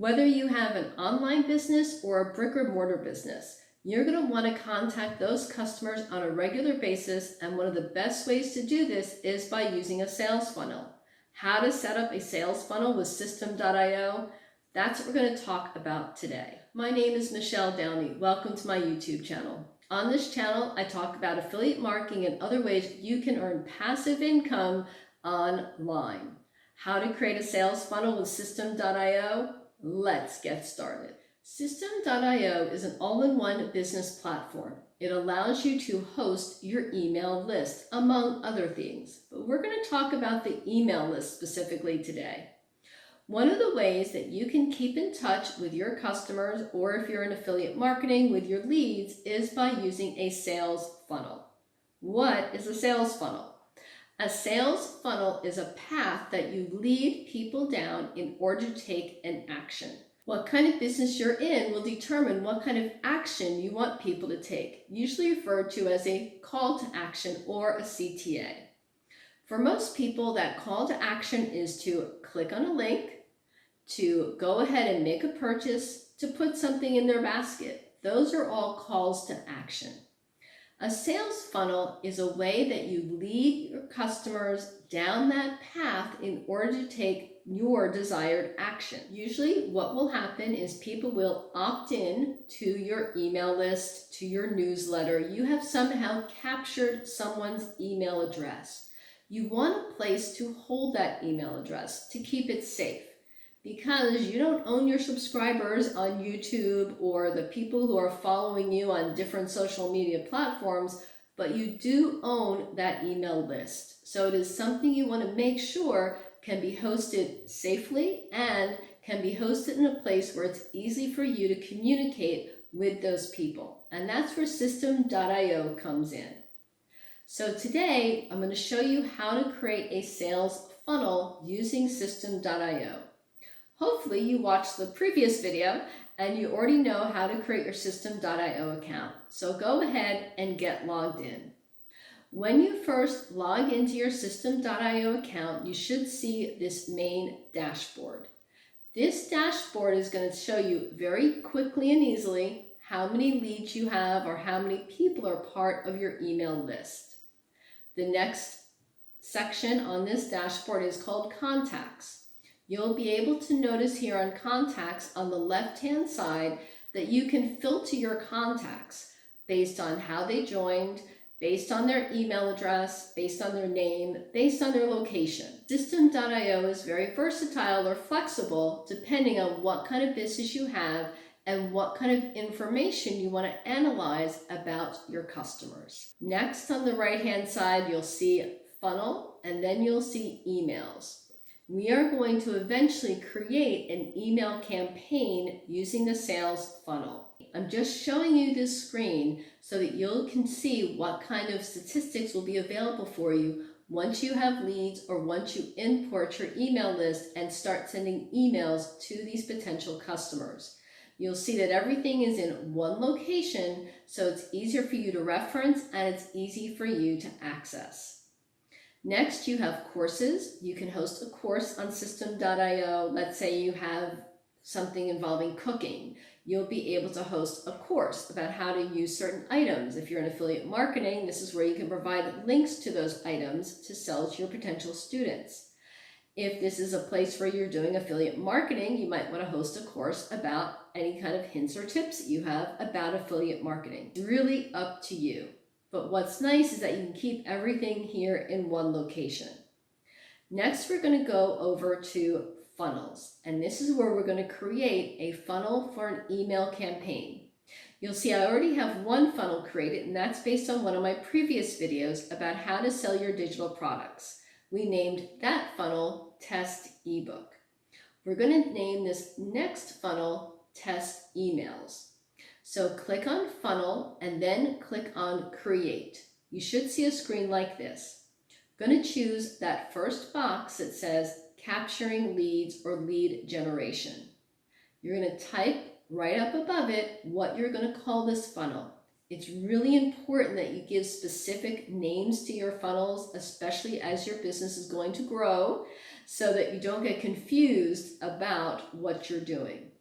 Whether you have an online business or a brick or mortar business, you're going to want to contact those customers on a regular basis, and one of the best ways to do this is by using a sales funnel. How to set up a sales funnel with System.io, that's what we're going to talk about today. My name is Michelle Downey. Welcome to my YouTube channel. On this channel, I talk about affiliate marketing and other ways you can earn passive income online. How to create a sales funnel with System.io? Let's get started. System.io is an all-in-one business platform. It allows you to host your email list, among other things. But we're going to talk about the email list specifically today. One of the ways that you can keep in touch with your customers, or if you're in affiliate marketing with your leads, is by using a sales funnel. What is a sales funnel? A sales funnel is a path that you lead people down in order to take an action. What kind of business you're in will determine what kind of action you want people to take, usually referred to as a call to action or a CTA. For most people, that call to action is to click on a link, to go ahead and make a purchase, to put something in their basket. Those are all calls to action. A sales funnel is a way that you lead your customers down that path in order to take your desired action. Usually what will happen is people will opt in to your email list, to your newsletter. You have somehow captured someone's email address. You want a place to hold that email address to keep it safe, because you don't own your subscribers on YouTube or the people who are following you on different social media platforms, but you do own that email list. So it is something you want to make sure can be hosted safely and can be hosted in a place where it's easy for you to communicate with those people. And that's where System.io comes in. So today I'm going to show you how to create a sales funnel using System.io. Hopefully you watched the previous video and you already know how to create your System.io account. So go ahead and get logged in. When you first log into your System.io account, you should see this main dashboard. This dashboard is going to show you very quickly and easily how many leads you have or how many people are part of your email list. The next section on this dashboard is called Contacts. You'll be able to notice here on Contacts on the left-hand side that you can filter your contacts based on how they joined, based on their email address, based on their name, based on their location. System.io is very versatile or flexible depending on what kind of business you have and what kind of information you want to analyze about your customers. Next, on the right-hand side, you'll see funnel, and then you'll see emails. We are going to eventually create an email campaign using a sales funnel. I'm just showing you this screen so that you can see what kind of statistics will be available for you once you have leads or once you import your email list and start sending emails to these potential customers. You'll see that everything is in one location, so it's easier for you to reference and it's easy for you to access. Next, you have courses. You can host a course on System.io. Let's say you have something involving cooking. You'll be able to host a course about how to use certain items. If you're in affiliate marketing, this is where you can provide links to those items to sell to your potential students. If this is a place where you're doing affiliate marketing, you might want to host a course about any kind of hints or tips that you have about affiliate marketing. It's really up to you. But what's nice is that you can keep everything here in one location. Next, we're going to go over to funnels. And this is where we're going to create a funnel for an email campaign. You'll see I already have one funnel created, and that's based on one of my previous videos about how to sell your digital products. We named that funnel Test Ebook. We're going to name this next funnel Test Emails. So click on Funnel and then click on Create. You should see a screen like this. I'm going to choose that first box that says Capturing Leads or Lead Generation. You're going to type right up above it what you're going to call this funnel. It's really important that you give specific names to your funnels, especially as your business is going to grow, so that you don't get confused about what you're doing.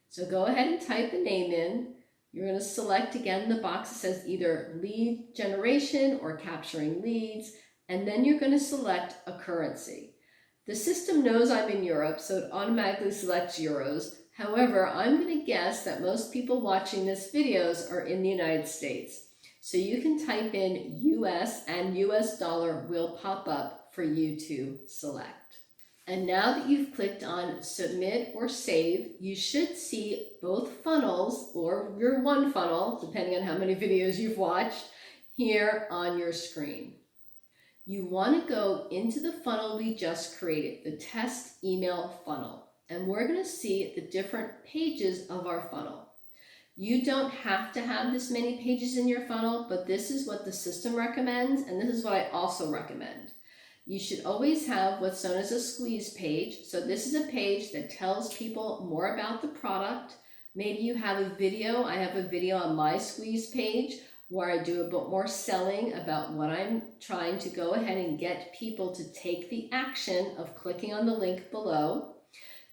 So go ahead and type the name in. You're going to select again the box that says either lead generation or capturing leads, and then you're going to select a currency. The system knows I'm in Europe, so it automatically selects euros. However, I'm going to guess that most people watching this videos are in the United States. So you can type in US and US dollar will pop up for you to select. And now that you've clicked on submit or save, you should see both funnels, or your one funnel, depending on how many videos you've watched, here on your screen. You want to go into the funnel we just created, the test email funnel, and we're going to see the different pages of our funnel. You don't have to have this many pages in your funnel, but this is what the system recommends, and this is what I also recommend. You should always have what's known as a squeeze page. So this is a page that tells people more about the product. Maybe you have a video. I have a video on my squeeze page where I do a bit more selling about what I'm trying to go ahead and get people to take the action of clicking on the link below.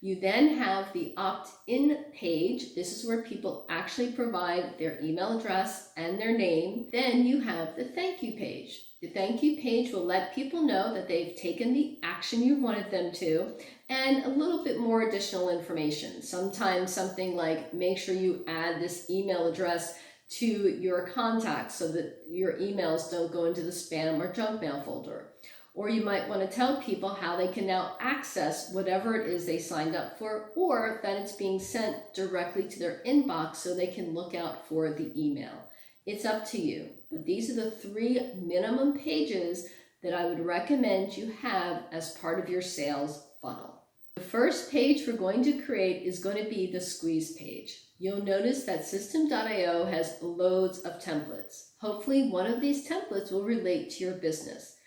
You then have the opt-in page. This is where people actually provide their email address and their name. Then you have the thank you page. The thank you page will let people know that they've taken the action you wanted them to, and a little bit more additional information. Sometimes something like make sure you add this email address to your contacts so that your emails don't go into the spam or junk mail folder. Or you might want to tell people how they can now access whatever it is they signed up for, or that it's being sent directly to their inbox so they can look out for the email. It's up to you, but these are the 3 minimum pages that I would recommend you have as part of your sales funnel. The first page we're going to create is going to be the squeeze page. You'll notice that System.io has loads of templates. Hopefully one of these templates will relate to your business.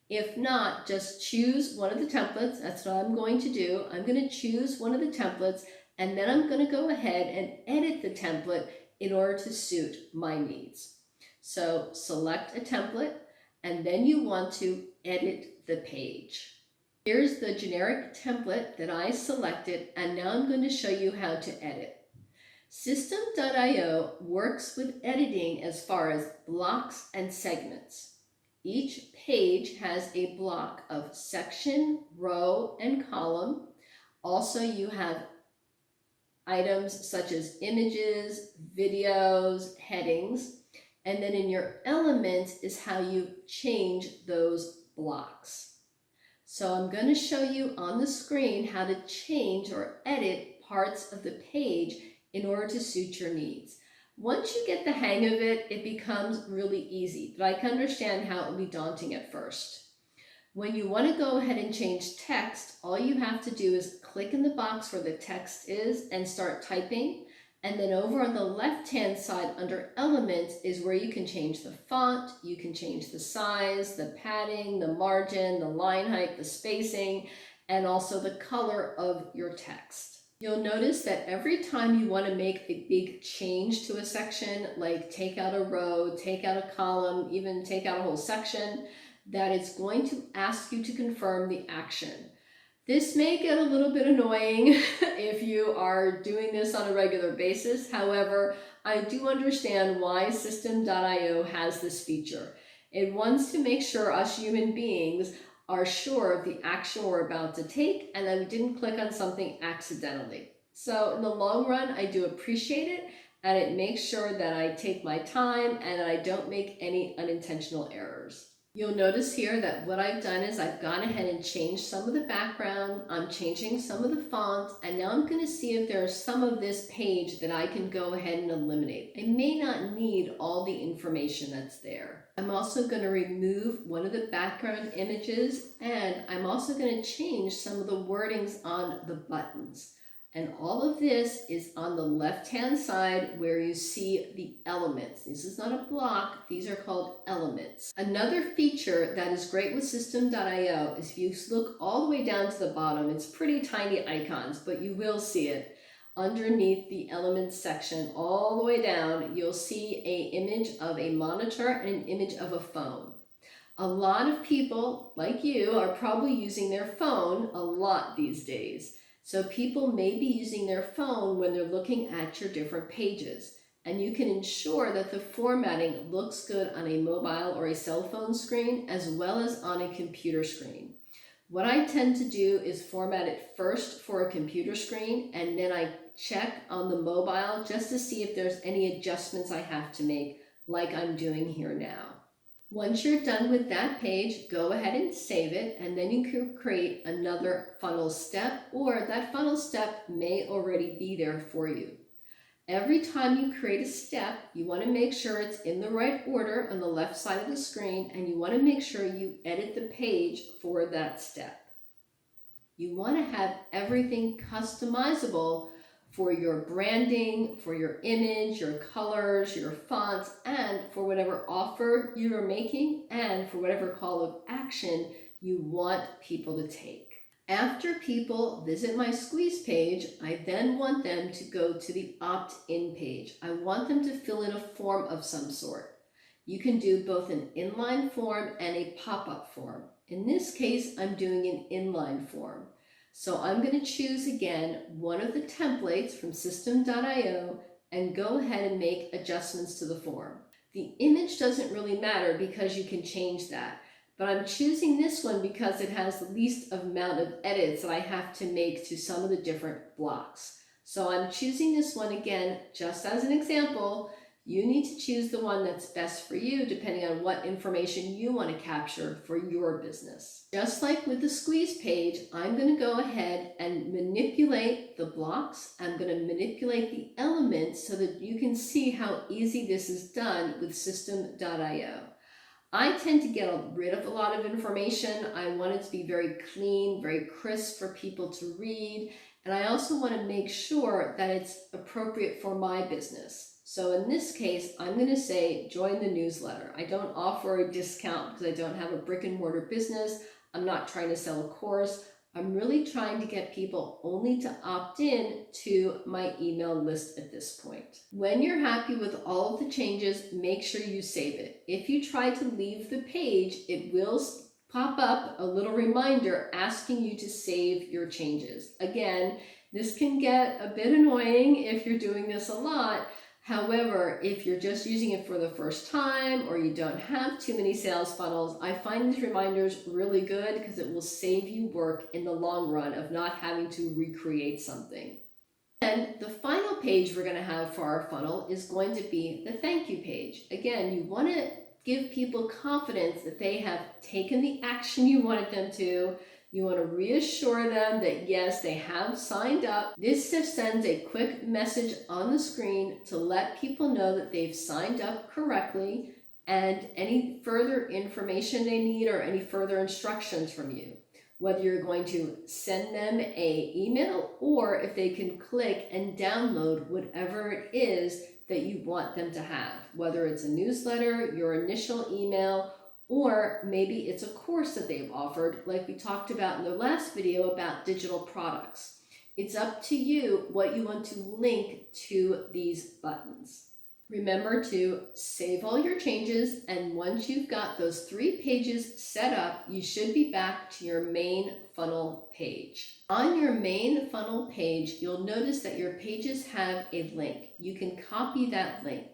If not, just choose one of the templates. That's what I'm going to do. I'm going to choose one of the templates, and then I'm going to go ahead and edit the template in order to suit my needs. So select a template, and then you want to edit the page. Here's the generic template that I selected, and now I'm going to show you how to edit. System.io works with editing as far as blocks and segments. Each page has a block of section, row, and column. Also, you have items such as images, videos, headings, and then in your elements is how you change those blocks. So I'm going to show you on the screen how to change or edit parts of the page in order to suit your needs. Once you get the hang of it, it becomes really easy, but I can understand how it will be daunting at first. When you want to go ahead and change text, all you have to do is click in the box where the text is and start typing. And then over on the left-hand side under Elements is where you can change the font, you can change the size, the padding, the margin, the line height, the spacing, and also the color of your text. You'll notice that every time you want to make a big change to a section, like take out a row, take out a column, even take out a whole section, that it's going to ask you to confirm the action. This may get a little bit annoying if you are doing this on a regular basis. However, I do understand why System.io has this feature. It wants to make sure us human beings are sure of the action we're about to take and that we didn't click on something accidentally. So in the long run, I do appreciate it, and it makes sure that I take my time and I don't make any unintentional errors. You'll notice here that what I've done is I've gone ahead and changed some of the background, I'm changing some of the font, and now I'm going to see if there's some of this page that I can go ahead and eliminate. I may not need all the information that's there. I'm also going to remove one of the background images, and I'm also going to change some of the wordings on the buttons. And all of this is on the left-hand side where you see the elements. This is not a block, these are called elements. Another feature that is great with System.io is if you look all the way down to the bottom, it's pretty tiny icons, but you will see it. Underneath the elements section, all the way down, you'll see an image of a monitor and an image of a phone. A lot of people, like you, are probably using their phone a lot these days. So people may be using their phone when they're looking at your different pages. And you can ensure that the formatting looks good on a mobile or a cell phone screen as well as on a computer screen. What I tend to do is format it first for a computer screen, and then I check on the mobile just to see if there's any adjustments I have to make, like I'm doing here now. Once you're done with that page, go ahead and save it, and then you can create another funnel step, or that funnel step may already be there for you. Every time you create a step, you want to make sure it's in the right order on the left side of the screen, and you want to make sure you edit the page for that step. You want to have everything customizable for your branding, for your image, your colors, your fonts, and for whatever offer you are making, and for whatever call of action you want people to take. After people visit my squeeze page, I then want them to go to the opt-in page. I want them to fill in a form of some sort. You can do both an inline form and a pop-up form. In this case, I'm doing an inline form. So I'm going to choose again one of the templates from system.io and go ahead and make adjustments to the form. The image doesn't really matter because you can change that. But I'm choosing this one because it has the least amount of edits that I have to make to some of the different blocks. So I'm choosing this one again, just as an example. You need to choose the one that's best for you depending on what information you want to capture for your business. Just like with the squeeze page, I'm going to go ahead and manipulate the blocks. I'm going to manipulate the elements so that you can see how easy this is done with system.io. I tend to get rid of a lot of information. I want it to be very clean, very crisp for people to read. And I also want to make sure that it's appropriate for my business. So in this case, I'm going to say, join the newsletter. I don't offer a discount because I don't have a brick and mortar business. I'm not trying to sell a course. I'm really trying to get people only to opt in to my email list at this point. When you're happy with all of the changes, make sure you save it. If you try to leave the page, it will pop up a little reminder asking you to save your changes. Again, this can get a bit annoying if you're doing this a lot. However, if you're just using it for the first time or you don't have too many sales funnels, I find these reminders really good because it will save you work in the long run of not having to recreate something. And the final page we're going to have for our funnel is going to be the thank you page. Again, you want to give people confidence that they have taken the action you wanted them to. You want to reassure them that yes, they have signed up. This just sends a quick message on the screen to let people know that they've signed up correctly and any further information they need or any further instructions from you. Whether you're going to send them an email or if they can click and download whatever it is that you want them to have, whether it's a newsletter, your initial email, or maybe it's a course that they've offered, like we talked about in the last video about digital products. It's up to you what you want to link to these buttons. Remember to save all your changes, and once you've got those 3 pages set up, you should be back to your main funnel page. On your main funnel page, you'll notice that your pages have a link. You can copy that link.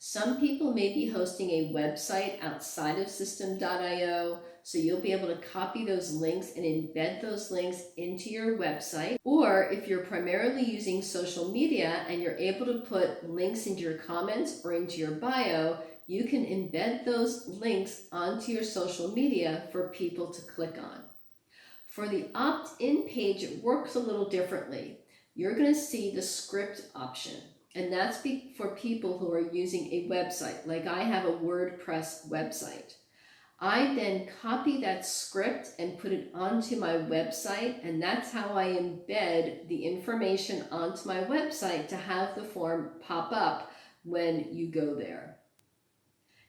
Some people may be hosting a website outside of system.io, so you'll be able to copy those links and embed those links into your website. Or if you're primarily using social media and you're able to put links into your comments or into your bio, you can embed those links onto your social media for people to click on. For the opt-in page, it works a little differently. You're going to see the script option. And that's for people who are using a website, like I have a WordPress website. I then copy that script and put it onto my website, and that's how I embed the information onto my website to have the form pop up when you go there.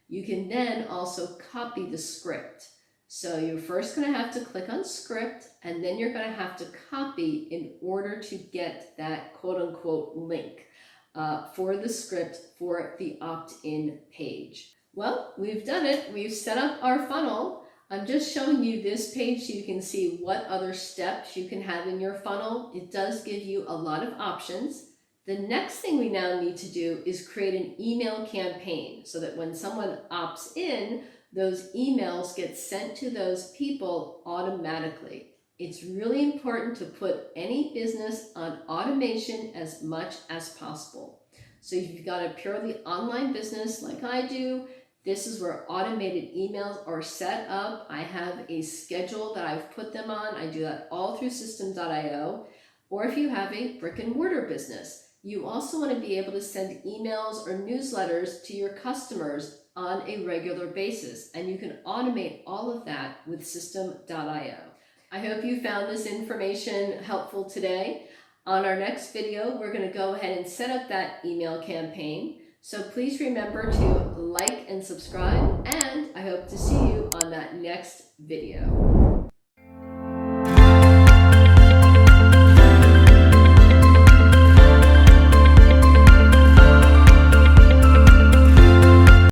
You can then also copy the script. So you're first going to have to click on script, and then you're going to have to copy in order to get that quote-unquote link for the script for the opt-in page. Well, we've done it. We've set up our funnel. I'm just showing you this page so you can see what other steps you can have in your funnel. It does give you a lot of options. The next thing we now need to do is create an email campaign so that when someone opts in, those emails get sent to those people automatically. It's really important to put any business on automation as much as possible. So if you've got a purely online business like I do, this is where automated emails are set up. I have a schedule that I've put them on. I do that all through system.io. Or if you have a brick and mortar business, you also want to be able to send emails or newsletters to your customers on a regular basis. And you can automate all of that with system.io. I hope you found this information helpful today. On our next video, we're going to go ahead and set up that email campaign. So please remember to like and subscribe, and I hope to see you on that next video.